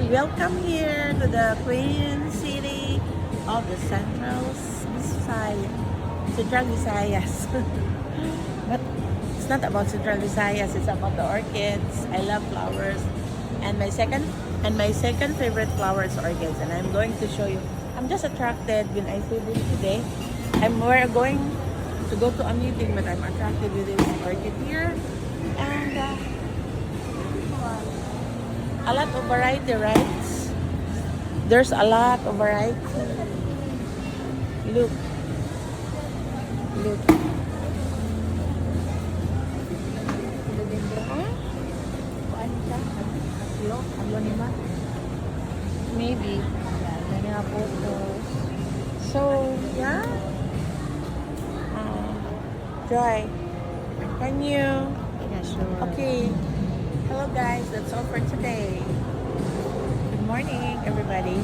Welcome here to the Queen City of the Central Visayas. But it's not about Central Visayas, it's about the orchids. I love flowers. And my second favorite flower is orchids. And I'm going to show you. I'm just attracted when I see this today. We're going to go to a meeting, but I'm attracted with this orchid here. And a lot of variety, right? There's a lot of variety. Look. Maybe. So, yeah. Joy, can you? Yeah, sure. Okay. Hello guys, that's all for today. Good morning, everybody.